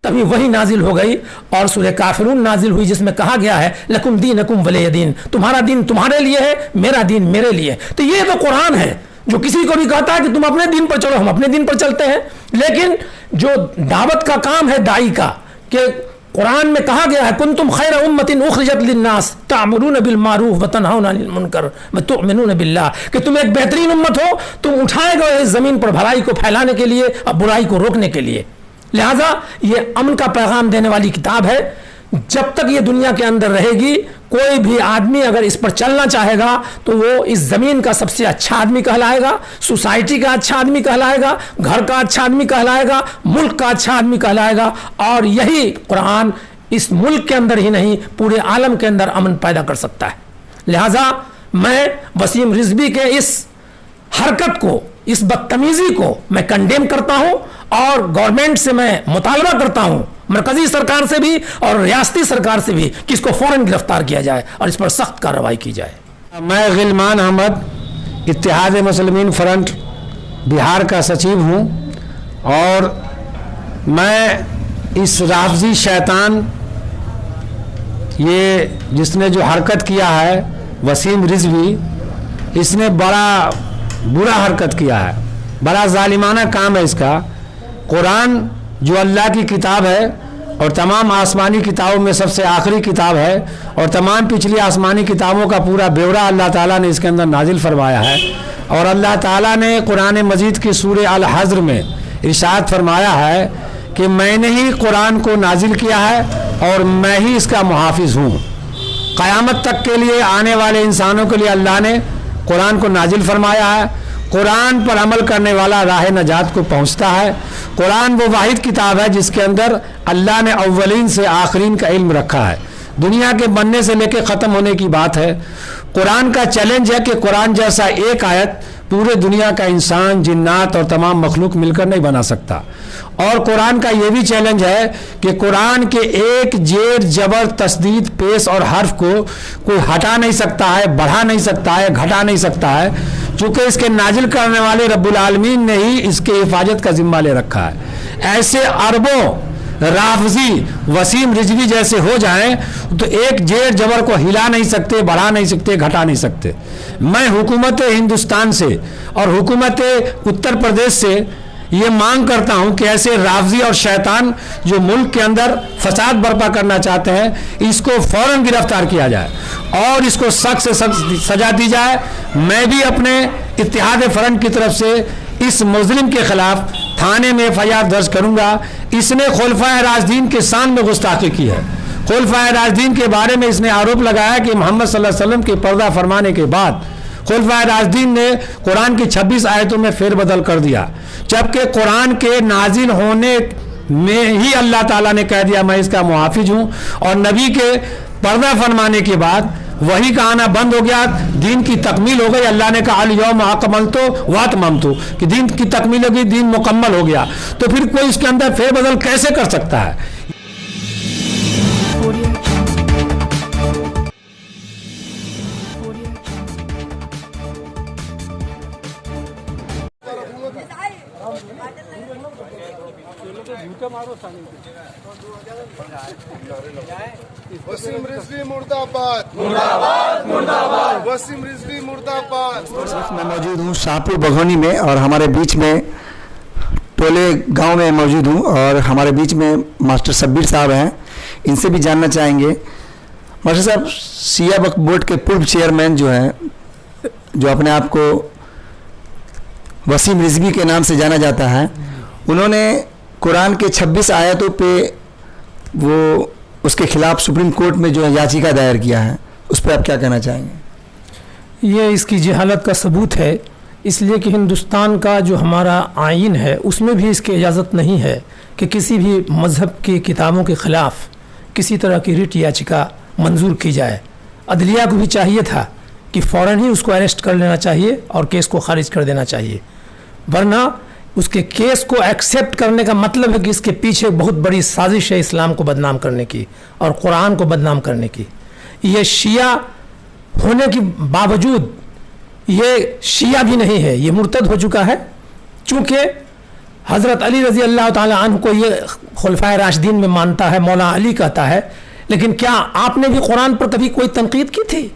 تبھی وہی نازل ہو گئی اور سورہ کافرون نازل ہوئی جس میں کہا گیا ہے لکم دینکم ولی دین، تمہارا دین تمہارے لیے ہے، میرا دین میرے لیے۔ تو یہ تو قرآن ہے جو کسی کو بھی کہتا ہے کہ تم اپنے دین پر چلو، ہم اپنے دین پر چلتے ہیں۔ لیکن جو دعوت کا کام ہے داعی کا، کہ قرآن میں کہا گیا ہے کنتم خیر امت اخرجت للناس تعمرون بالمعروف وتنہون عن المنکر وتؤمنون باللہ، کہ تم ایک بہترین امت ہو، تم اٹھائے گئے اس زمین پر بھلائی کو پھیلانے کے لیے اور برائی کو روکنے کے لیے۔ لہذا یہ امن کا پیغام دینے والی کتاب ہے۔ جب تک یہ دنیا کے اندر رہے گی، کوئی بھی آدمی اگر اس پر چلنا چاہے گا تو وہ اس زمین کا سب سے اچھا آدمی کہلائے گا، سوسائٹی کا اچھا آدمی کہلائے گا، گھر کا اچھا آدمی کہلائے گا، ملک کا اچھا آدمی کہلائے گا۔ اور یہی قرآن اس ملک کے اندر ہی نہیں پورے عالم کے اندر امن پیدا کر سکتا ہے۔ لہذا میں وسیم رضوی کے اس حرکت کو، اس بدتمیزی کو میں کنڈیم کرتا ہوں اور گورنمنٹ سے میں مطالبہ کرتا ہوں، مرکزی سرکار سے بھی اور ریاستی سرکار سے بھی، کہ اس کو فوراً گرفتار کیا جائے اور اس پر سخت کارروائی کی جائے۔ میں غلمان احمد اتحاد مسلمین فرنٹ بہار کا سچیو ہوں، اور میں اس رافضی شیطان یہ جس نے جو حرکت کیا ہے وسیم رضوی، اس نے بڑا برا حرکت کیا ہے، بڑا ظالمانہ کام ہے اس کا۔ قرآن جو اللہ کی کتاب ہے اور تمام آسمانی کتابوں میں سب سے آخری کتاب ہے، اور تمام پچھلی آسمانی کتابوں کا پورا بیورہ اللہ تعالیٰ نے اس کے اندر نازل فرمایا ہے، اور اللہ تعالیٰ نے قرآن مجید کی سورہ الحجر میں ارشاد فرمایا ہے کہ میں نے ہی قرآن کو نازل کیا ہے اور میں ہی اس کا محافظ ہوں۔ قیامت تک کے لیے آنے والے انسانوں کے لیے اللہ نے قرآن کو نازل فرمایا ہے۔ قرآن پر عمل کرنے والا راہ نجات کو پہنچتا ہے۔ قرآن وہ واحد کتاب ہے جس کے اندر اللہ نے اولین سے آخرین کا علم رکھا ہے، دنیا کے بننے سے لے کے ختم ہونے کی بات ہے۔ قرآن کا چیلنج ہے کہ قرآن جیسا ایک آیت پورے دنیا کا انسان، جنات اور تمام مخلوق مل کر نہیں بنا سکتا۔ اور قرآن کا یہ بھی چیلنج ہے کہ قرآن کے ایک زیر جبر تشدید پیش اور حرف کو کوئی ہٹا نہیں سکتا ہے، بڑھا نہیں سکتا ہے، گھٹا نہیں سکتا ہے، چونکہ اس کے نازل کرنے والے رب العالمین نے ہی اس کے حفاظت کا ذمہ لے رکھا ہے۔ ایسے اربوں رافضی وسیم رضوی جیسے ہو جائیں تو ایک زیر جبر کو ہلا نہیں سکتے، بڑھا نہیں سکتے، گھٹا نہیں سکتے۔ میں حکومت ہندوستان سے اور حکومت اتر پردیش سے یہ مانگ کرتا ہوں کہ ایسے رافضی اور شیطان جو ملک کے اندر فساد برپا کرنا چاہتے ہیں، اس کو فوراً گرفتار کیا جائے اور اس کو سخت سے سخت سزا دی جائے۔ میں بھی اپنے اتحاد فرنٹ کی طرف سے اس مظلم کے خلاف تھانے میں FIR درج کروں گا۔ اس نے خلفائے راشدین کے شان میں گستاخی کی ہے۔ خلفائے راشدین کے بارے میں اس نے آروپ لگایا کہ محمد صلی اللہ علیہ وسلم کے پردہ فرمانے کے بعد خلفائے راشدین نے قرآن کی 26 آیتوں میں فیر بدل کر دیا، جبکہ قرآن کے نازل ہونے میں ہی اللہ تعالیٰ نے کہہ دیا میں اس کا محافظ ہوں، اور نبی کے پردہ فرمانے کے بعد وہی کا آنا بند ہو گیا، دین کی تکمیل ہو گئی۔ اللہ نے کہا الیوم اکملت واتممت، کہ دین کی تکمیل ہو گئی، دین مکمل ہو گیا۔ تو پھر کوئی اس کے اندر فیر بدل کیسے کر سکتا ہے؟ وسیم رضوی مرد آباد، مرد آباد، وسیم رضوی مرد آباد۔ اس وقت میں موجود ہوں شاہپور بغونی میں، اور ہمارے بیچ میں ٹولے گاؤں میں موجود ہوں، اور ہمارے بیچ میں ماسٹر شبیر صاحب ہیں، ان سے بھی جاننا چاہیں گے۔ ماسٹر صاحب، شیعہ وقف بورڈ کے پورو چیئرمین جو ہیں، جو اپنے آپ کو وسیم رضوی کے نام سے جانا جاتا ہے، انہوں نے قرآن کے 26 آیتوں پہ وہ اس کے خلاف سپریم کورٹ میں جو ہے یاچیکا دائر کیا ہے، اس پہ آپ کیا کہنا چاہیں گے؟ یہ اس کی جہالت کا ثبوت ہے، اس لیے کہ ہندوستان کا جو ہمارا آئین ہے اس میں بھی اس کی اجازت نہیں ہے کہ کسی بھی مذہب کی کتابوں کے خلاف کسی طرح کی ریٹ یاچیکا منظور کی جائے۔ عدلیہ کو بھی چاہیے تھا کہ فوراً ہی اس کو اریسٹ کر لینا چاہیے اور کیس کو خارج کر دینا چاہیے، ورنہ اس کے کیس کو ایکسیپٹ کرنے کا مطلب ہے کہ اس کے پیچھے بہت بڑی سازش ہے اسلام کو بدنام کرنے کی اور قرآن کو بدنام کرنے کی۔ یہ شیعہ ہونے کے باوجود یہ شیعہ بھی نہیں ہے، یہ مرتد ہو چکا ہے، چونکہ حضرت علی رضی اللہ تعالی عنہ کو یہ خلفائے راشدین میں مانتا ہے, مولا علی کہتا ہے, لیکن کیا آپ نے بھی قرآن پر کبھی کوئی تنقید کی تھی؟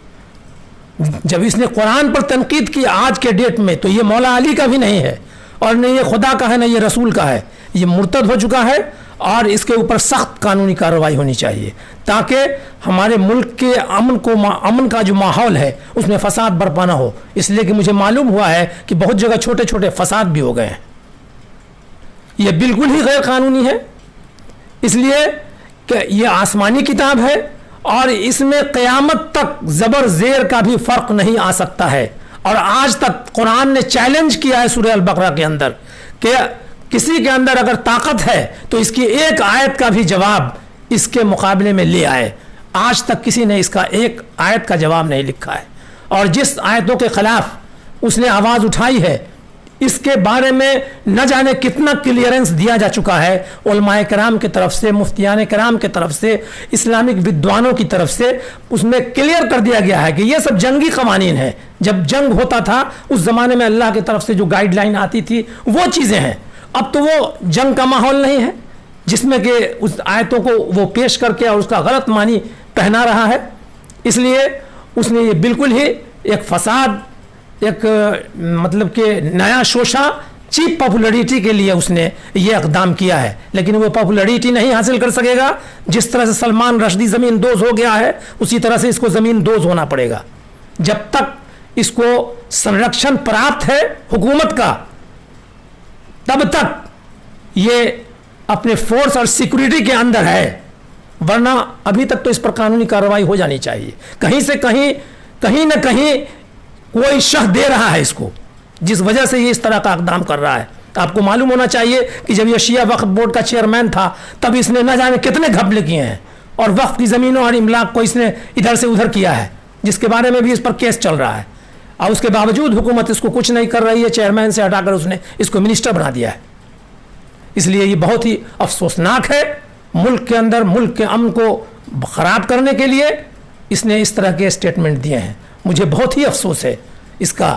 جب اس نے قرآن پر تنقید کی آج کے ڈیٹ میں, تو یہ مولا علی کا بھی نہیں ہے, اور نہ یہ خدا کا ہے, نہ یہ رسول کا ہے. یہ مرتد ہو چکا ہے, اور اس کے اوپر سخت قانونی کارروائی ہونی چاہیے, تاکہ ہمارے ملک کے امن کا جو ماحول ہے اس میں فساد برپا نہ ہو. اس لیے کہ مجھے معلوم ہوا ہے کہ بہت جگہ چھوٹے چھوٹے فساد بھی ہو گئے ہیں. یہ بالکل ہی غیر قانونی ہے, اس لیے کہ یہ آسمانی کتاب ہے, اور اس میں قیامت تک زبر زیر کا بھی فرق نہیں آ سکتا ہے. اور آج تک قرآن نے چیلنج کیا ہے سورہ البقرہ کے اندر کہ کسی کے اندر اگر طاقت ہے تو اس کی ایک آیت کا بھی جواب اس کے مقابلے میں لے آئے. آج تک کسی نے اس کا ایک آیت کا جواب نہیں لکھا ہے, اور جس آیتوں کے خلاف اس نے آواز اٹھائی ہے اس کے بارے میں نہ جانے کتنا کلیئرنس دیا جا چکا ہے علماء کرام کی طرف سے, مفتیان کرام کی طرف سے, اسلامک ودوانوں کی طرف سے. اس میں کلیئر کر دیا گیا ہے کہ یہ سب جنگی قوانین ہیں. جب جنگ ہوتا تھا اس زمانے میں اللہ کی طرف سے جو گائیڈ لائن آتی تھی وہ چیزیں ہیں. اب تو وہ جنگ کا ماحول نہیں ہے جس میں کہ اس آیتوں کو وہ پیش کر کے اور اس کا غلط معنی پہنا رہا ہے. اس لیے اس نے یہ بالکل ہی ایک فساد, ایک مطلب کہ نیا شوشہ, چیپ پاپولرٹی کے لیے اس نے یہ اقدام کیا ہے. لیکن وہ پاپولرٹی نہیں حاصل کر سکے گا. جس طرح سے سلمان رشدی زمین دوز ہو گیا ہے اسی طرح سے اس کو زمین دوز ہونا پڑے گا. جب تک اس کو سنرکشن پراپت ہے حکومت کا تب تک یہ اپنے فورس اور سیکورٹی کے اندر ہے, ورنہ ابھی تک تو اس پر قانونی کارروائی ہو جانی چاہیے. کہیں سے کہیں نہ کہیں کوئی شہ دے رہا ہے اس کو, جس وجہ سے یہ اس طرح کا اقدام کر رہا ہے. آپ کو معلوم ہونا چاہیے کہ جب یہ شیعہ وقف بورڈ کا چیئرمین تھا تب اس نے نہ جانے کتنے گھپلے کیے ہیں, اور وقف کی زمینوں اور املاک کو اس نے ادھر سے ادھر کیا ہے, جس کے بارے میں بھی اس پر کیس چل رہا ہے. اور اس کے باوجود حکومت اس کو کچھ نہیں کر رہی ہے. چیئرمین سے ہٹا کر اس نے اس کو منسٹر بنا دیا ہے. اس لیے یہ بہت ہی افسوسناک ہے. ملک کے اندر ملک کے امن کو خراب کرنے کے لیے اس نے اس طرح کے اسٹیٹمنٹ دیے ہیں. مجھے بہت ہی افسوس ہے اس کا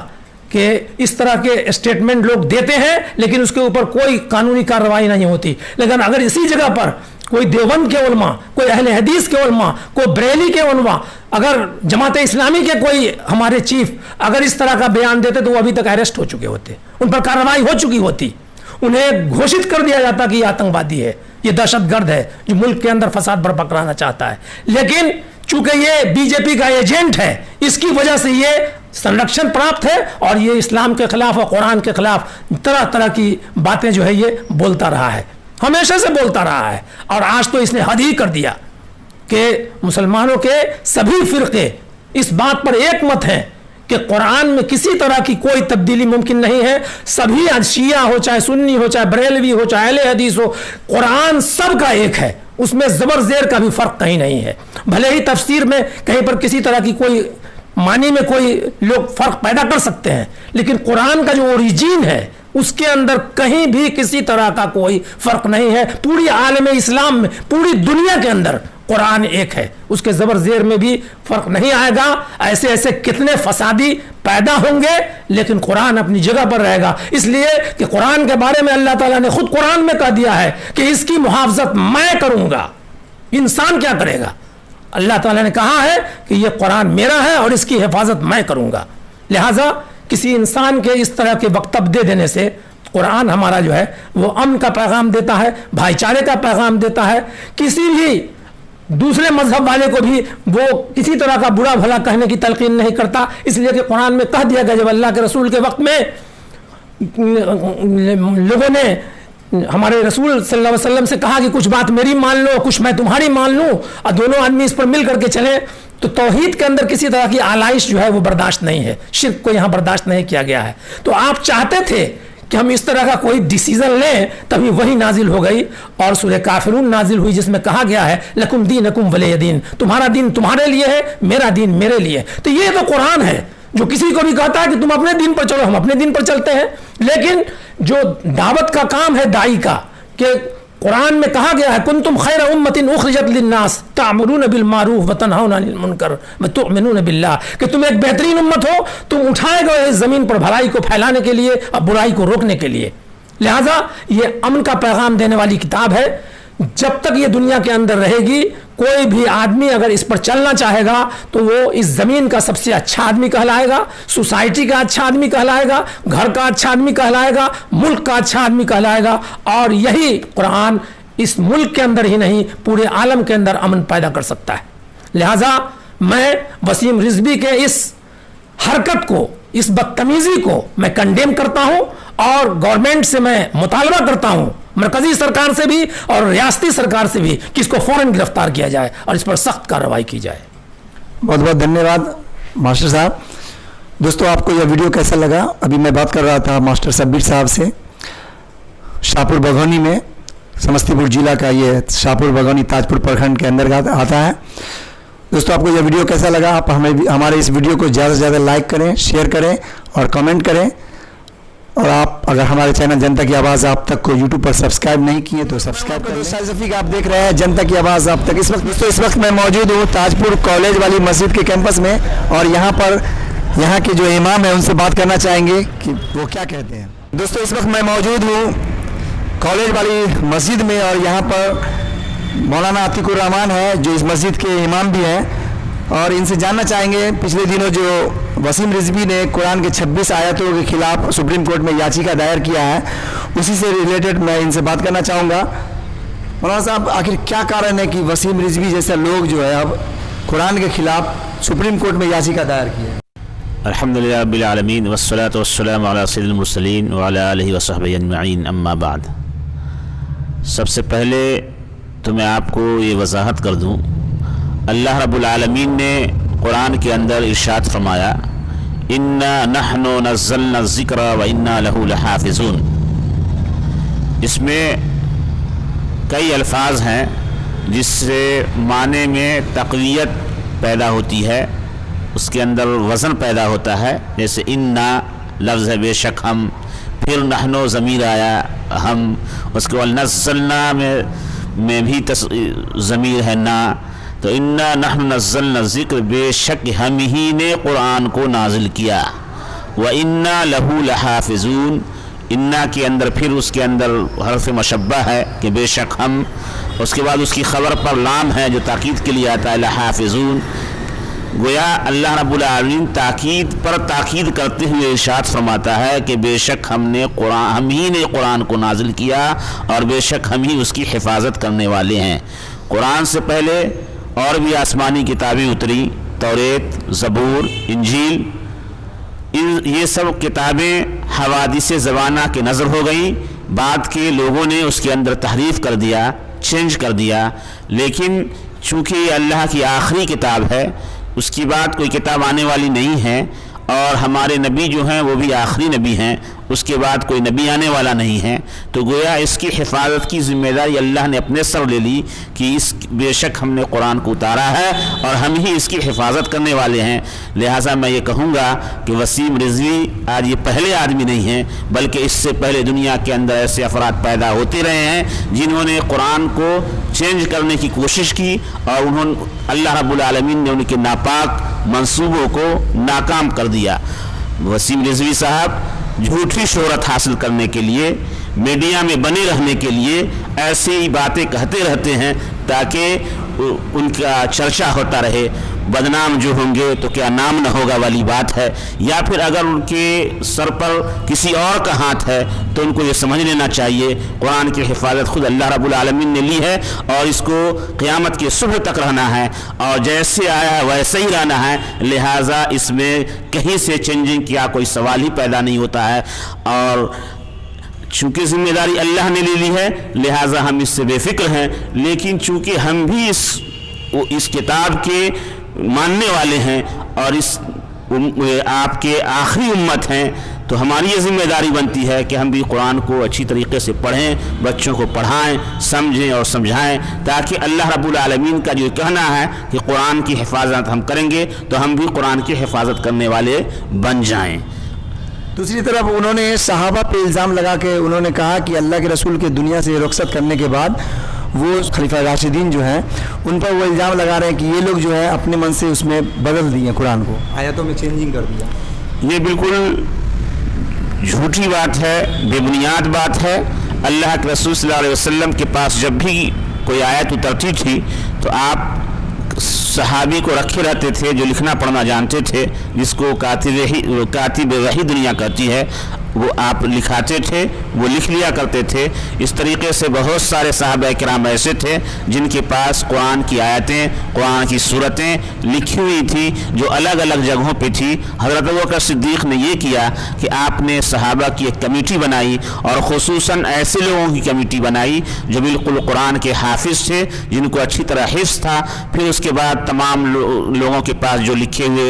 کہ اس طرح کے اسٹیٹمنٹ لوگ دیتے ہیں لیکن اس کے اوپر کوئی قانونی کارروائی نہیں ہوتی. لیکن اگر اسی جگہ پر کوئی دیوبند کے علماء, کوئی اہل حدیث کے علماء, کوئی بریلی کے علماء, اگر جماعت اسلامی کے کوئی ہمارے چیف اگر اس طرح کا بیان دیتے تو وہ ابھی تک اریسٹ ہو چکے ہوتے, ان پر کارروائی ہو چکی ہوتی, انہیں گھوشت کر دیا جاتا کہ یہ آتنکوادی ہے, یہ دہشت گرد ہے جو ملک کے اندر فساد برپا کرانا چاہتا ہے. لیکن چونکہ یہ بی جے پی کا ایجنٹ ہے اس کی وجہ سے یہ سنرکشن پراپت ہے, اور یہ اسلام کے خلاف اور قرآن کے خلاف طرح طرح کی باتیں جو ہے یہ بولتا رہا ہے, ہمیشہ سے بولتا رہا ہے. اور آج تو اس نے حد ہی کر دیا کہ مسلمانوں کے سبھی فرقے اس بات پر ایک مت ہیں کہ قرآن میں کسی طرح کی کوئی تبدیلی ممکن نہیں ہے. سبھی شیعہ ہو, چاہے سنی ہو, چاہے بریلوی ہو, چاہے اہل حدیث ہو, قرآن سب کا ایک ہے, اس میں زبر زیر کا بھی فرق کہیں نہیں ہے. بھلے ہی تفسیر میں کہیں پر کسی طرح کی کوئی معنی میں کوئی لوگ فرق پیدا کر سکتے ہیں, لیکن قرآن کا جو اوریجن ہے اس کے اندر کہیں بھی کسی طرح کا کوئی فرق نہیں ہے. پوری عالم اسلام میں, پوری دنیا کے اندر قرآن ایک ہے, اس کے زبر زیر میں بھی فرق نہیں آئے گا. ایسے ایسے کتنے فسادی پیدا ہوں گے لیکن قرآن اپنی جگہ پر رہے گا. اس لیے کہ قرآن کے بارے میں اللہ تعالیٰ نے خود قرآن میں کہہ دیا ہے کہ اس کی محافظت میں کروں گا. انسان کیا کرے گا؟ اللہ تعالیٰ نے کہا ہے کہ یہ قرآن میرا ہے اور اس کی حفاظت میں کروں گا. لہٰذا کسی انسان کے اس طرح کے وقتب دے دینے سے قرآن ہمارا جو ہے وہ امن کا پیغام دیتا ہے, بھائی چارے کا پیغام دیتا ہے. کسی بھی دوسرے مذہب والے کو بھی وہ کسی طرح کا برا بھلا کہنے کی تلقین نہیں کرتا, اس لیے کہ قرآن میں کہہ دیا گیا جب اللہ کے رسول کے وقت میں لوگوں نے ہمارے رسول صلی اللہ علیہ وسلم سے کہا کہ کچھ بات میری مان لو, کچھ میں تمہاری مان لوں, اور دونوں آدمی اس پر مل کر کے چلیں, تو توحید کے اندر کسی طرح کی آلائش جو ہے وہ برداشت نہیں ہے, شرک کو یہاں برداشت نہیں کیا گیا ہے. تو آپ چاہتے تھے کہ ہم اس طرح کا کوئی ڈیسیزن لیں, تبھی وہی نازل ہو گئی اور سورہ کافرون نازل ہوئی جس میں کہا گیا ہے لکم دینکم ولی دین, تمہارا دین تمہارے لیے ہے, میرا دین میرے لیے. تو یہ تو قرآن ہے جو کسی کو بھی کہتا ہے کہ تم اپنے دین پر چلو, ہم اپنے دین پر چلتے ہیں. لیکن جو دعوت کا کام ہے داعی کا, کہ قرآن میں کہا گیا ہے کنتم خیر امت اخرجت للناس تعمرون بالمعروف وتنہون عن المنکر وتؤمنون باللہ, کہ تم ایک بہترین امت ہو, تم اٹھائے گئے اس زمین پر بھلائی کو پھیلانے کے لیے اور برائی کو روکنے کے لیے. लिहाजा ये अमन का पैगाम देने वाली किताब है। जब तक ये दुनिया के अंदर रहेगी, कोई भी आदमी अगर इस पर चलना चाहेगा तो वो इस जमीन का सबसे अच्छा आदमी कहलाएगा, सोसाइटी का अच्छा आदमी कहलाएगा, घर का अच्छा आदमी कहलाएगा, मुल्क का अच्छा आदमी कहलाएगा। और यही कुरान इस मुल्क के अंदर ही नहीं पूरे आलम के अंदर अमन पैदा कर सकता है। लिहाजा मैं वसीम रिजवी के इस हरकत को, इस बदतमीजी को मैं कंडेम करता हूं और गवर्नमेंट से मैं मुतालबा करता हूं, मरकजी सरकार से भी और रियासती सरकार से भी, कि इसको फौरन गिरफ्तार किया जाए और इस पर सख्त कार्रवाई की जाए। बहुत बहुत धन्यवाद मास्टर साहब। दोस्तों, आपको यह वीडियो कैसा लगा? अभी मैं बात कर रहा था मास्टर शब्बीर साहब से। शाहपुर बघौनी में, समस्तीपुर जिला का ये शाहपुर बघौनी ताजपुर प्रखंड के अंतर्गत आता है। दोस्तों, आपको यह वीडियो कैसा लगा? आप हमारे इस वीडियो को ज़्यादा से ज़्यादा लाइक करें, शेयर करें और कमेंट करें। और आप अगर हमारे चैनल जनता की आवाज़ आप तक को यूट्यूब पर सब्सक्राइब नहीं किए तो सब्सक्राइब करें। साइज़फी आप देख रहे हैं जनता की आवाज़ आप तक। इस वक्त मैं मौजूद हूँ ताजपुर कॉलेज वाली मस्जिद के कैंपस में और यहाँ पर यहाँ के जो इमाम है उनसे बात करना चाहेंगे कि वो क्या कहते हैं। दोस्तों, इस वक्त मैं मौजूद हूँ कॉलेज वाली मस्जिद में और यहाँ पर मौलाना आतिकुर रहमान है जो इस मस्जिद के इमाम भी हैं और इनसे जानना चाहेंगे पिछले दिनों जो वसीम रिजवी ने कुरान के 26 आयतों के खिलाफ सुप्रीम कोर्ट में याचिका दायर किया है, उसी से रिलेटेड मैं इनसे बात करना चाहूँगा। मौलाना साहब, आखिर क्या कारण है कि वसीम रिजवी जैसे लोग जो है अब कुरान के खिलाफ सुप्रीम कोर्ट में याचिका दायर की है? अल्हम्दुलिल्लाह रब्बिल आलमीन वस्सलातु वस्सलामु अला सय्यिदिल मुरसलीन व अला आलिहि व सहबिहि अजमईन, अम्मा बाद। सबसे पहले तो मैं आपको ये वजाहत कर दूँ, अल्लाह रब्बुल आलमीन ने कुरान के अंदर इरशाद फरमाया, इन्ना नहनु नज़्ज़लना ज़िक्र व इन्ना लहू लहाफ़िज़ून। इसमें कई अल्फाज हैं जिससे माने में तक़वियत पैदा होती है, उसके अंदर वज़न पैदा होता है। जैसे इन्ना लफ्ज़ है बेशक हम, फिर नहनो ज़मीर आया हम, उसके बाद नज़्ज़लना में भी ज़मीर है ना, तो इन्ना नहनु नज़्ज़लना ज़िक्र, बेशक हम ही ने कुरान को नाजिल किया, व इन्ना लहू लहाफ़िज़ून। इन्ना के अंदर फिर उसके अंदर हर्फ मशब्बा है कि बेशक हम, उसके बाद उसकी ख़बर पर लाम है जो ताकीद के लिए आता है, लहाफ़िज़ून। गोया अल्लाह रब्बुल आलमीन ताकीद पर ताकीद करते हुए इरशाद फरमाता है कि बेशक हम ही ने कुरान को नाजिल किया और बेशक हम ही उसकी हिफाजत करने वाले हैं। कुरान से पहले और भी आसमानी किताबें उतरी, तौरेत, ज़बूर, इंजील, ये सब किताबें हवादिस ज़माना के नज़र हो गई। बाद के लोगों ने उसके अंदर तहरीफ कर दिया, चेंज कर दिया। लेकिन चूँकि ये अल्लाह की आखिरी किताब है, उसकी बाद कोई किताब आने वाली नहीं है और हमारे नबी जो हैं वो भी आखिरी नबी हैं, उसके बाद कोई नबी आने वाला नहीं है, तो गोया इसकी हिफाजत की ज़िम्मेदारी अल्लाह ने अपने सर ले ली कि इस बेशक हमने कुरान को उतारा है और हम ही इसकी हिफाजत करने वाले हैं। लिहाजा मैं ये कहूँगा कि वसीम रिजवी आज ये पहले आदमी नहीं हैं, बल्कि इससे पहले दुनिया के अंदर ऐसे अफराद पैदा होते रहे हैं जिन्होंने कुरान को चेंज करने की कोशिश की और उन्होंने अल्लाह रब्बुल आलमीन ने उनके नापाक मंसूबों को नाकाम कर दिया। वसीम रिजवी साहब झूठी शोहरत हासिल करने के लिए, मीडिया में बने रहने के लिए ऐसी ही बातें कहते रहते हैं ताकि उनका चर्चा होता रहे। बदनाम जो होंगे तो क्या नाम न होगा वाली बात है, या फिर अगर उनके सर पर किसी और का हाथ है तो उनको ये समझ लेना चाहिए कुरान की हिफाजत खुद अल्लाह रब्बुल आलमीन ने ली है और इसको क़यामत के सुबह तक रहना है और जैसे आया है वैसे ही रहना है। लिहाजा इसमें कहीं से चेंजिंग किया कोई सवाल ही पैदा नहीं होता है और चूँकि ज़िम्मेदारी अल्लाह ने ले ली है लिहाजा हम इससे बेफिक्र हैं। लेकिन चूँकि हम भी इस किताब के मानने वाले हैं और इस आपके आखिरी उम्मत हैं, तो हमारी ये ज़िम्मेदारी बनती है कि हम भी कुरान को अच्छी तरीके से पढ़ें, बच्चों को पढ़ाएं, समझें और समझाएं, ताकि अल्लाह रब्बुल आलमीन का जो कहना है कि कुरान की हिफाजत हम करेंगे तो हम भी कुरान की हिफाजत करने वाले बन जाएं। दूसरी तरफ उन्होंने सहाबा पे इल्ज़ाम लगा के उन्होंने कहा कि अल्लाह के रसूल के दुनिया से रुखसत करने के बाद वो खलीफा राशिदीन जो हैं उन पर वो इल्ज़ाम लगा रहे हैं कि ये लोग जो है अपने मन से उसमें बदल दिए कुरान को, आयतों में चेंजिंग कर दिया। ये बिल्कुल झूठी बात है, बेबुनियाद बात है। अल्लाह के रसूल सल्लल्लाहु अलैहि वसल्लम के पास जब भी कोई आयत उतरती थी तो आप सहाबी को रखे रहते थे जो लिखना पढ़ना जानते थे, जिसको कातिब वही दुनिया कहती है, वो आप लिखाते थे, वो लिख लिया करते थे। इस तरीके से बहुत सारे सहाबा किराम ऐसे थे जिनके पास कुरान की आयतें, कुरान की सूरतें लिखी हुई थी जो अलग अलग जगहों पे थी। हज़रत अबू बकर सिद्दीक़ ने ये किया कि आपने सहाबा की एक कमेटी बनाई और ख़ुसूसन ऐसे लोगों की कमेटी बनाई जो बिल्कुल कुरान के हाफिज़ थे, जिनको अच्छी तरह हिफ्ज़ था। फिर उसके बाद तमाम लोगों के पास जो लिखे हुए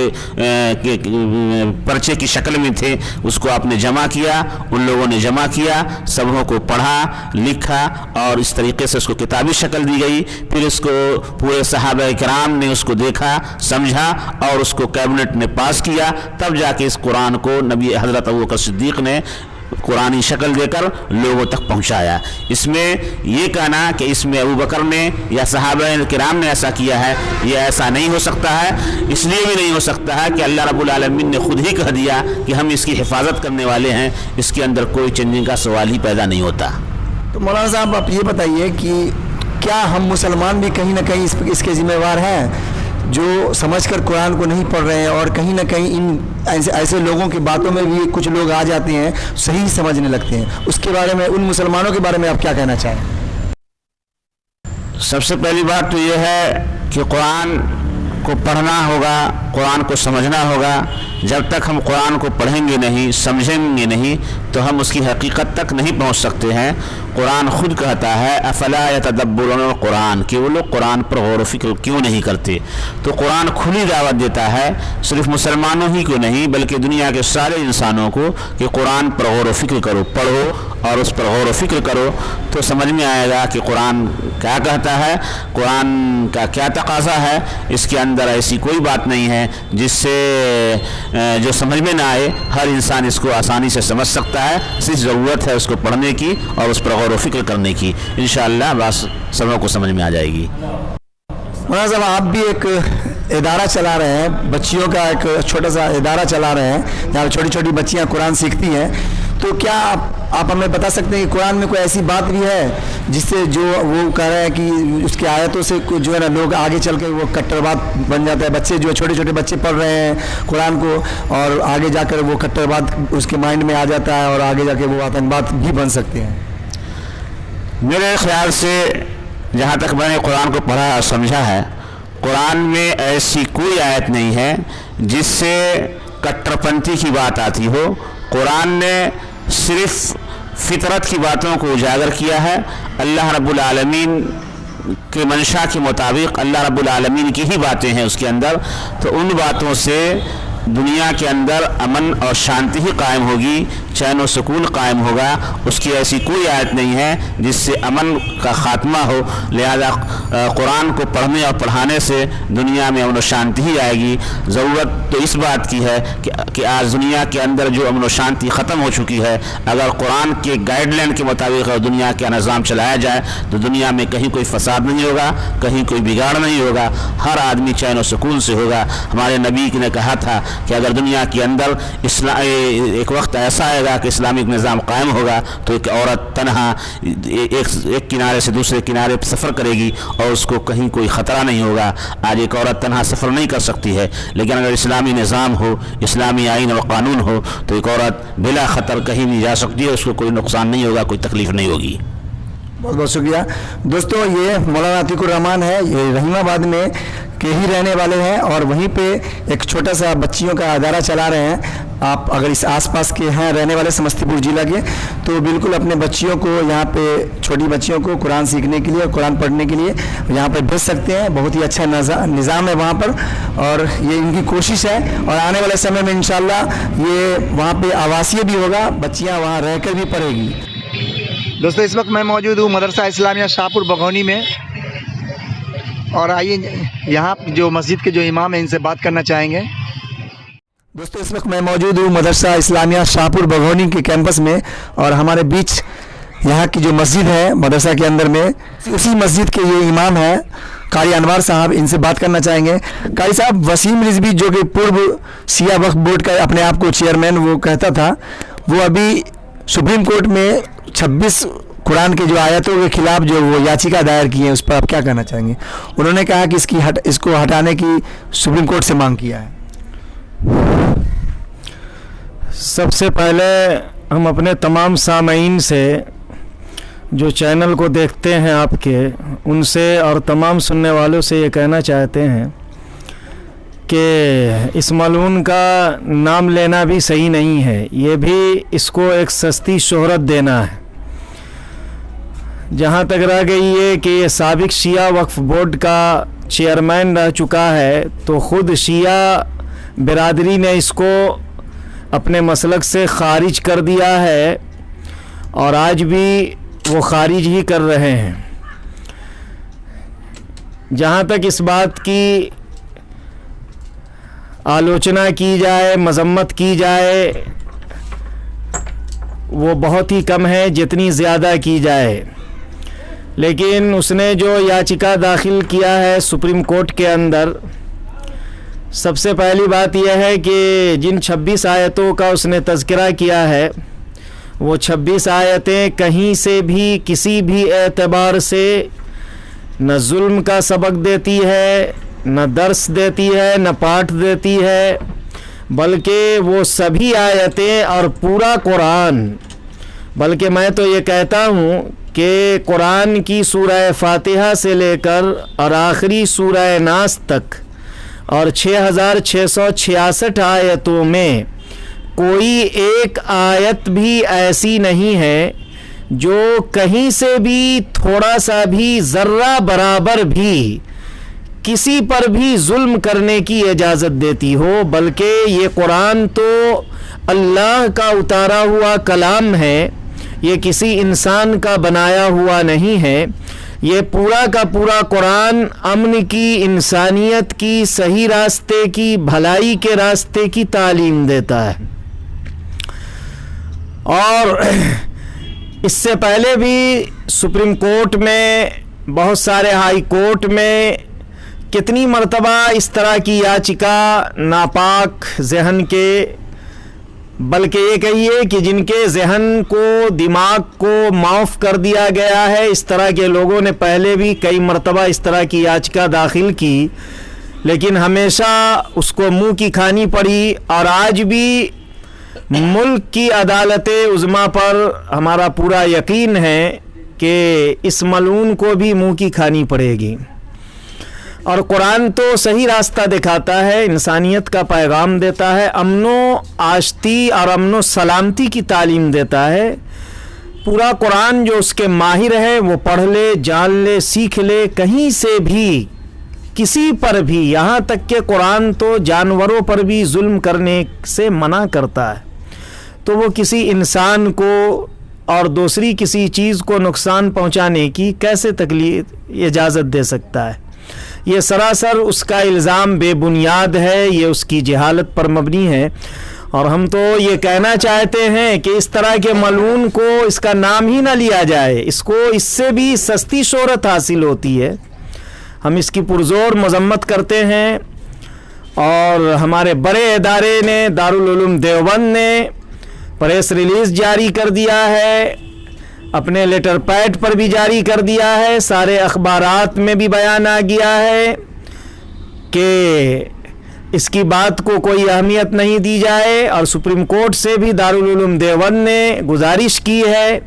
पर्चे की शक्ल में थे उसको आपने जमा किया, उन लोगों ने जमा किया, सबों को पढ़ा, लिखा और इस तरीके से उसको किताबी शक्ल दी गई। फिर उसको पूरे सहाबा किराम ने उसको देखा, समझा और उसको कैबिनेट ने पास किया। तब जाके इस कुरान को नबी हज़रत अबू बकर सिद्दीक़ ने कुरानी शक्ल देकर लोगों तक पहुंचाया। इसमें ये कहना कि इसमें अबू बकर ने या सहाबा किराम ने ऐसा किया है, ये ऐसा नहीं हो सकता है। इसलिए भी नहीं हो सकता है कि अल्लाह रब्बुल आलमीन ने खुद ही कह दिया कि हम इसकी हिफाजत करने वाले हैं, इसके अंदर कोई चेंजिंग का सवाल ही पैदा नहीं होता। तो मौलाना साहब आप ये बताइए कि क्या हम मुसलमान भी कहीं ना कहीं इसके जिम्मेवार हैं जो समझकर कुरान को नहीं पढ़ रहे हैं, और कहीं ना कहीं इन ऐसे लोगों की बातों में भी कुछ लोग आ जाते हैं, सही समझने लगते हैं। उसके बारे में, उन मुसलमानों के बारे में आप क्या कहना चाहें? सबसे पहली बात तो यह है कि कुरान को पढ़ना होगा, कुरान को समझना होगा। जब तक हम कुरान को पढ़ेंगे नहीं, समझेंगे नहीं, तो हम उसकी हकीकत तक नहीं पहुंच सकते हैं। कुरान खुद कहता है अफला यतदब्बुरुन कुरान, कि वो लोग कुरान पर गौर व फिक्र क्यों नहीं करते। तो कुरान खुली दावत देता है सिर्फ मुसलमानों ही को नहीं बल्कि दुनिया के सारे इंसानों को कि कुरान पर गौर व फिक्र करो, पढ़ो और उस पर गौर व फिक्र करो, तो समझ में आएगा कि कुरान क्या कहता है, कुरान का क्या तकाजा है। इसके अंदर ऐसी कोई बात नहीं है जिससे जो समझ में ना आए। हर इंसान इसको आसानी से समझ सकता है, सिर्फ ज़रूरत है उसको पढ़ने की और उस पर गौर व फिक्र करने की। इंशाअल्लाह बात सबों को समझ में आ जाएगी। मौलाना साहब आप भी एक इदारा चला रहे हैं, बच्चियों का एक छोटा सा इदारा चला रहे हैं जहाँ छोटी छोटी बच्चियाँ कुरान सीखती हैं। तो क्या आप हमें बता सकते हैं कि कुरान में कोई ऐसी बात भी है जिससे जो वो कह रहे हैं कि उसकी आयतों से जो है ना लोग आगे चल के वो कट्टरवाद बन जाता है। बच्चे जो छोटे छोटे बच्चे पढ़ रहे हैं कुरान को और आगे जाकर वो कट्टरवाद उसके माइंड में आ जाता है और आगे जाके वो आतंकवाद भी बन सकते हैं। मेरे ख्याल से जहाँ तक मैंने कुरान को पढ़ा और समझा है, कुरान में ऐसी कोई आयत नहीं है जिससे कट्टरपंथी की बात आती हो। कुरान ने सिर्फ फितरत की बातों को उजागर किया है। अल्लाह रब्बुल आलमीन के मंशा के मुताबिक अल्लाह रब्बुल आलमीन की ही बातें हैं उसके अंदर, तो उन बातों से दुनिया के अंदर अमन और शांति ही कायम होगी, चैन और सुकून कायम होगा। उसकी ऐसी कोई आयत नहीं है जिससे अमन का ख़ात्मा हो। लिहाजा कुरान को पढ़ने और पढ़ाने से दुनिया में अमन और शांति ही आएगी। ज़रूरत तो इस बात की है कि आज दुनिया के अंदर जो अमन और शांति ख़त्म हो चुकी है, अगर कुरान के गाइडलाइन के मुताबिक दुनिया का निज़ाम चलाया जाए तो दुनिया में कहीं कोई फसाद नहीं होगा, कहीं कोई बिगाड़ नहीं होगा, हर आदमी चैन और सुकून से होगा। हमारे नबी ने कहा था कि अगर दुनिया के अंदर एक वक्त ऐसा आएगा कि इस्लामिक निज़ाम कायम होगा तो एक औरत तन्हा एक किनारे से दूसरे किनारे पर सफ़र करेगी और उसको कहीं कोई ख़तरा नहीं होगा। आज एक औरत तन्हा सफ़र नहीं कर सकती है, लेकिन अगर इस्लामी निज़ाम हो, इस्लामी आइन और क़ानून हो तो एक औरत बिला ख़तर कहीं भी जा सकती है, उसको कोई नुकसान नहीं होगा, कोई तकलीफ़ नहीं होगी। बहुत बहुत शुक्रिया दोस्तों। ये मौलाना अतीकुर रहमान है, ये रहीमाबाद में के ही रहने वाले हैं और वहीं पे एक छोटा सा बच्चियों का अदारा चला रहे हैं। आप अगर इस आसपास के हैं रहने वाले समस्तीपुर जिला के, तो बिल्कुल अपने बच्चियों को यहाँ पे, छोटी बच्चियों को कुरान सीखने के लिए, कुरान पढ़ने के लिए यहाँ पे भेज सकते हैं। बहुत ही अच्छा निज़ाम है वहाँ पर और ये इनकी कोशिश है और आने वाले समय में इंशाल्लाह ये वहाँ पे आवासीय भी होगा, बच्चियाँ वहाँ रहकर भी पढ़ेगी। दोस्तों इस वक्त मैं मौजूद हूँ मदरसा इस्लामिया शाहपुर बघौनी में और आइए यहाँ जो मस्जिद के जो इमाम हैं इनसे बात करना चाहेंगे। दोस्तों इस वक्त मैं मौजूद हूँ मदरसा इस्लामिया शाहपुर बघौनी के कैंपस में और हमारे बीच यहाँ की जो मस्जिद है मदरसा के अंदर में, उसी मस्जिद के ये इमाम हैं कारी अनवर साहब, इनसे बात करना चाहेंगे। कारी साहब, वसीम रिजवी जो कि पूर्व शिया वक्फ बोर्ड का अपने आप को चेयरमैन वो कहता था, वो अभी सुप्रीम कोर्ट में 26 कुरान के जो आयतों के खिलाफ जो वो याचिका दायर की है, उस पर आप क्या कहना चाहेंगे? उन्होंने कहा कि इसको हटाने की सुप्रीम कोर्ट से मांग किया है। सबसे पहले हम अपने तमाम सामीन से जो चैनल को देखते हैं आपके, उनसे और तमाम सुनने वालों से ये कहना चाहते हैं कि इस मलून का नाम लेना भी सही नहीं है, ये भी इसको एक सस्ती शोहरत देना है। जहाँ तक रह गई है कि ये साबिक शिया वक्फ बोर्ड का चेयरमैन रह चुका है, तो ख़ुद शिया बिरादरी ने इसको अपने मसलक से ख़ारिज कर दिया है और आज भी वो ख़ारिज ही कर रहे हैं। जहाँ तक इस बात की आलोचना की जाए, मजम्मत की जाए, वो बहुत ही कम है जितनी ज़्यादा की जाए। लेकिन उसने जो याचिका दाखिल किया है सुप्रीम कोर्ट के अंदर, सबसे पहली बात यह है कि जिन 26 आयतों का उसने तज़किरा किया है, वो 26 आयतें कहीं से भी किसी भी एतबार से न जुल्म का सबक देती है, न दर्स देती है, न पाठ देती है, बल्कि वो सभी आयतें और पूरा कुरान, बल्कि मैं तो ये कहता हूँ कि कुरान की सूरह फातिहा से लेकर और आखिरी सूरह नास तक और 6666 आयतों में कोई एक आयत भी ऐसी नहीं है जो कहीं से भी थोड़ा सा भी ज़र्रा बराबर भी किसी पर भी जुल्म करने की इजाज़त देती हो, बल्कि ये कुरान तो अल्लाह का उतारा हुआ कलाम है, ये किसी इंसान का बनाया हुआ नहीं है। ये पूरा का पूरा कुरान अमन की, इंसानियत की, सही रास्ते की, भलाई के रास्ते की तालीम देता है। और इससे पहले भी सुप्रीम कोर्ट में, बहुत सारे हाई कोर्ट में कितनी मर्तबा इस तरह की याचिका नापाक जहन के, बल्कि ये कहिए कि जिनके जहन को, दिमाग को माफ़ कर दिया गया है, इस तरह के लोगों ने पहले भी कई मर्तबा इस तरह की याचिका दाखिल की, लेकिन हमेशा उसको मुंह की खानी पड़ी। और आज भी मुल्क की अदालत-ए उज़्मा पर हमारा पूरा यकीन है कि इस मलून को भी मुंह की खानी पड़ेगी। और कुरान तो सही रास्ता दिखाता है, इंसानियत का पैगाम देता है, अमनो आश्ती और अमनो सलामती की तालीम देता है। पूरा कुरान जो उसके माहिर है वो पढ़ ले, जान ले, सीख ले, कहीं से भी किसी पर भी, यहाँ तक कि कुरान तो जानवरों पर भी जुल्म करने से मना करता है, तो वो किसी इंसान को और दूसरी किसी चीज़ को नुकसान पहुँचाने की कैसे इजाज़त दे सकता है? ये सरासर उसका इल्ज़ाम बेबुनियाद है, ये उसकी जहालत पर मबनी है। और हम तो ये कहना चाहते हैं कि इस तरह के मलून को इसका नाम ही ना लिया जाए, इसको इससे भी सस्ती शोहरत हासिल होती है। हम इसकी पुरज़ोर मज़म्मत करते हैं और हमारे बड़े इदारे ने, दारुल उलूम देवबंद ने प्रेस रिलीज़ जारी कर दिया है, अपने लेटर पैड पर भी जारी कर दिया है, सारे अखबारात में भी बयान आ गया है कि इसकी बात को कोई अहमियत नहीं दी जाए। और सुप्रीम कोर्ट से भी दारुल उलूम देवबंद ने गुजारिश की है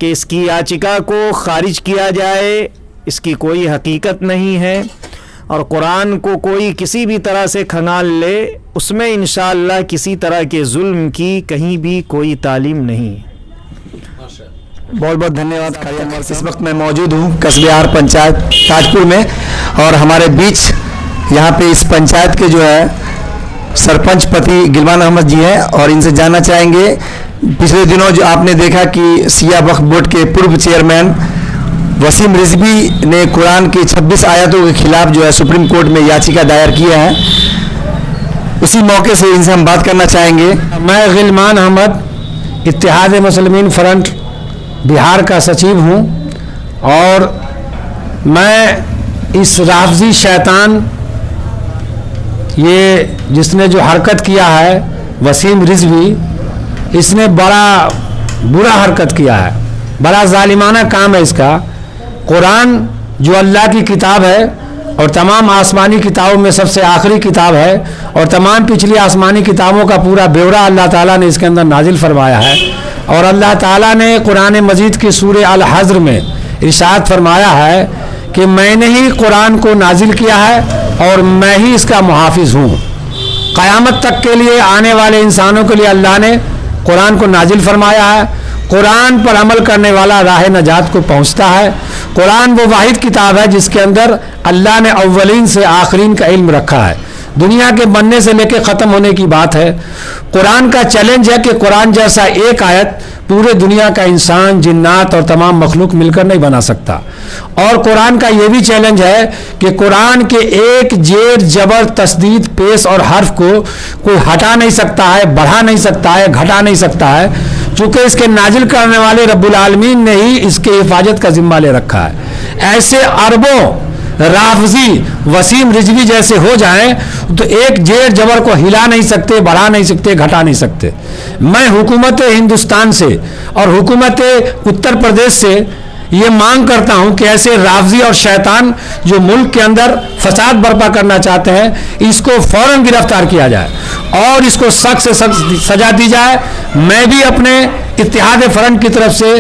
कि इसकी याचिका को खारिज किया जाए, इसकी कोई हकीकत नहीं है और कुरान को कोई किसी भी तरह से खंगाल ले, उसमें इंशाअल्लाह किसी तरह के जुल्म की कहीं भी कोई तालीम नहीं। बहुत बहुत धन्यवाद कारिया। इस वक्त मैं मौजूद हूँ कस्बे आर पंचायत ताजपुर में और हमारे बीच यहाँ पे इस पंचायत के जो है सरपंच पति गिलमान अहमद जी हैं और इनसे जानना चाहेंगे, पिछले दिनों जो आपने देखा कि सिया वक्फ बोर्ड के पूर्व चेयरमैन वसीम रिजवी ने कुरान की 26 आयतों के खिलाफ जो है सुप्रीम कोर्ट में याचिका दायर किया है, उसी मौके से इनसे हम बात करना चाहेंगे। मैं गिलमान अहमद, इत्तेहाद मुस्लिमीन फ्रंट बिहार का सचिव हूँ और मैं इस राफजी शैतान, ये जिसने जो हरकत किया है वसीम रिजवी, اس نے بڑا برا حرکت کیا ہے، بڑا ظالمانہ کام ہے اس کا۔ قرآن جو اللہ کی کتاب ہے اور تمام آسمانی کتابوں میں سب سے آخری کتاب ہے، اور تمام پچھلی آسمانی کتابوں کا پورا بیورا اللہ تعالیٰ نے اس کے اندر نازل فرمایا ہے، اور اللہ تعالیٰ نے قرآن مجید کی سورہ الحجر میں ارشاد فرمایا ہے کہ میں نے ہی قرآن کو نازل کیا ہے اور میں ہی اس کا محافظ ہوں۔ قیامت تک کے لیے آنے والے انسانوں کے لیے اللہ نے قرآن کو نازل فرمایا ہے۔ قرآن پر عمل کرنے والا راہ نجات کو پہنچتا ہے۔ قرآن وہ واحد کتاب ہے جس کے اندر اللہ نے اولین سے آخرین کا علم رکھا ہے، دنیا کے بننے سے لے کے ختم ہونے کی بات ہے۔ قرآن کا چیلنج ہے کہ قرآن جیسا ایک آیت پورے دنیا کا انسان، جنات اور تمام مخلوق مل کر نہیں بنا سکتا، اور قرآن کا یہ بھی چیلنج ہے کہ قرآن کے ایک زیر جبر تشدید پیش اور حرف کو کوئی ہٹا نہیں سکتا ہے، بڑھا نہیں سکتا ہے، گھٹا نہیں سکتا ہے، چونکہ اس کے نازل کرنے والے رب العالمین نے ہی اس کے حفاظت کا ذمہ لے رکھا ہے۔ ایسے اربوں رافضی وسیم رضوی جیسے ہو جائیں تو ایک زیر جبر کو ہلا نہیں سکتے، بڑھا نہیں سکتے، گھٹا نہیں سکتے۔ میں حکومت ہندوستان سے اور حکومت اتر پردیش سے یہ مانگ کرتا ہوں کہ ایسے رافضی اور شیطان جو ملک کے اندر فساد برپا کرنا چاہتے ہیں، اس کو فوراً گرفتار کیا جائے اور اس کو سخت سے سخت سزا دی جائے۔ میں بھی اپنے اتحاد فرنٹ کی طرف سے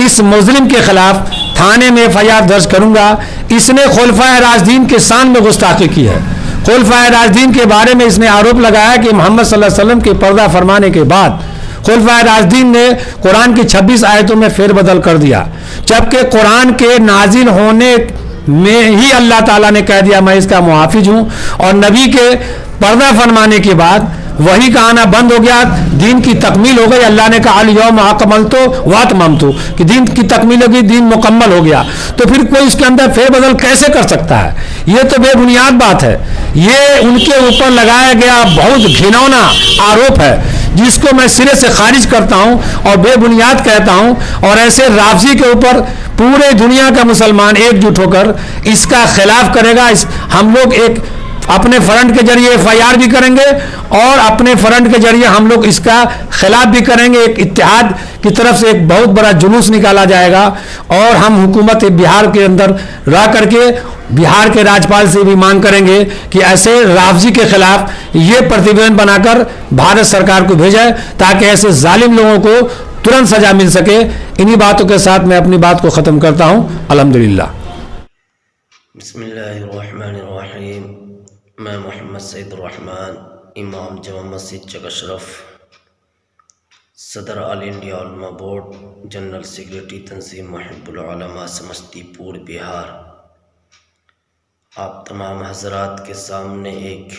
اس مظلم کے خلاف تھانے میں FIR درج کروں گا۔ اس نے خلفائے راشدین کے شان میں گستاخی کی ہے۔ خلفائے راشدین کے بارے میں اس نے آروپ لگایا کہ محمد صلی اللہ علیہ وسلم کے پردہ فرمانے کے بعد خلفائے راشدین نے قرآن کی 26 آیتوں میں فیر بدل کر دیا، جبکہ قرآن کے نازل ہونے میں ہی اللہ تعالیٰ نے کہہ دیا میں اس کا محافظ ہوں، اور نبی کے پردہ فرمانے کے بعد وہی کا آنا بند ہو گیا، دین کی تکمیل ہو گئی۔ اللہ نے کہا الیوم اکملت واتممت، کہ دین کی تکمیل ہو گئی، دین مکمل ہو گیا، تو پھر کوئی اس کے اندر فیر بدل کیسے کر سکتا ہے؟ یہ تو بے بنیاد بات ہے، یہ ان کے اوپر لگایا گیا بہت گھنونا آروپ ہے جس کو میں سرے سے خارج کرتا ہوں اور بے بنیاد کہتا ہوں، اور ایسے رافضی کے اوپر پورے دنیا کا مسلمان ایک جٹ ہو کر اس کا خلاف کرے گا۔ ہم لوگ ایک اپنے فرنٹ کے ذریعے FIR بھی کریں گے اور اپنے فرنٹ کے ذریعے ہم لوگ اس کا خلاف بھی کریں گے۔ ایک اتحاد کی طرف سے ایک بہت بڑا جلوس نکالا جائے گا، اور ہم حکومت بہار کے اندر رہ کر کے بہار کے راجپال سے بھی مانگ کریں گے کہ ایسے رافضی کے خلاف یہ پرتیبند بنا کر بھارت سرکار کو بھیجائے تاکہ ایسے ظالم لوگوں کو ترنت سزا مل سکے۔ انہی باتوں کے ساتھ میں اپنی بات کو ختم کرتا ہوں۔ الحمدللہ۔ بسم اللہ الرحمن الرحیم۔ میں محمد سعید الرحمن، امام جامع مسجد چک اشرف، صدر آل انڈیا علماء بورڈ، جنرل سیکریٹری تنظیم محب العلماء سمستی پور بہار، آپ تمام حضرات کے سامنے ایک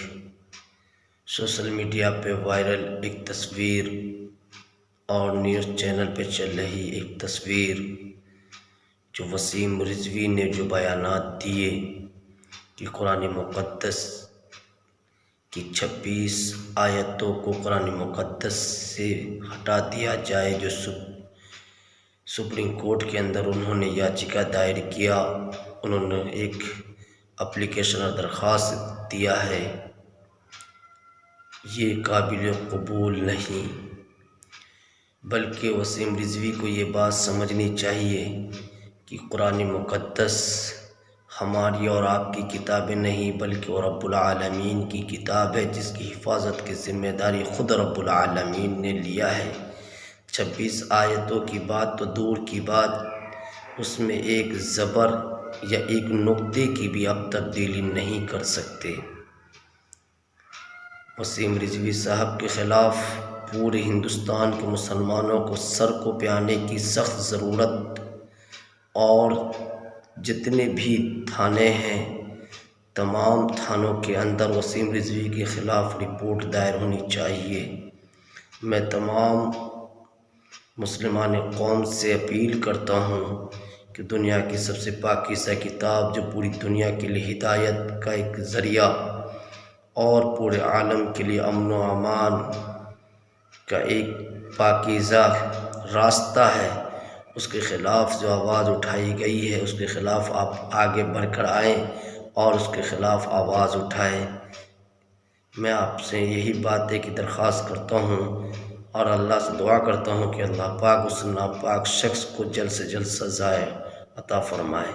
سوشل میڈیا پہ وائرل ایک تصویر اور نیوز چینل پہ چل رہی ایک تصویر جو وسیم رضوی نے جو بیانات دیے کہ قرآن مقدس کی 26 آیتوں کو قرآن مقدس سے ہٹا دیا جائے، جو سپریم کورٹ کے اندر انہوں نے یاچکا دائر کیا، انہوں نے ایک اپلیکیشن اور درخواست دیا ہے، یہ قابل قبول نہیں، بلکہ وسیم رضوی کو یہ بات سمجھنی چاہیے کہ قرآن مقدس ہماری اور آپ کی کتابیں نہیں بلکہ رب العالمین کی کتاب ہے، جس کی حفاظت کی ذمہ داری خود رب العالمین نے لیا ہے۔ 26 آیتوں کی بات تو دور کی بات، اس میں ایک زبر یا ایک نقطے کی بھی اب تبدیلی نہیں کر سکتے۔ وسیم رضوی صاحب کے خلاف پورے ہندوستان کے مسلمانوں کو سڑکوں پہ آنے کی سخت ضرورت، اور جتنے بھی تھانے ہیں تمام تھانوں کے اندر وسیم رضوی کے خلاف رپورٹ دائر ہونی چاہیے۔ میں تمام مسلمان قوم سے اپیل کرتا ہوں کہ دنیا کی سب سے پاکیزہ کتاب جو پوری دنیا کے لیے ہدایت کا ایک ذریعہ اور پورے عالم کے لیے امن و امان کا ایک پاکیزہ راستہ ہے، اس کے خلاف جو آواز اٹھائی گئی ہے اس کے خلاف آپ آگے بڑھ کر آئیں اور اس کے خلاف آواز اٹھائیں۔ میں آپ سے یہی بات ہے کہ درخواست کرتا ہوں اور اللہ سے دعا کرتا ہوں کہ اللہ پاک اس ناپاک شخص کو جلد سے جلد سزائے عطا فرمائے۔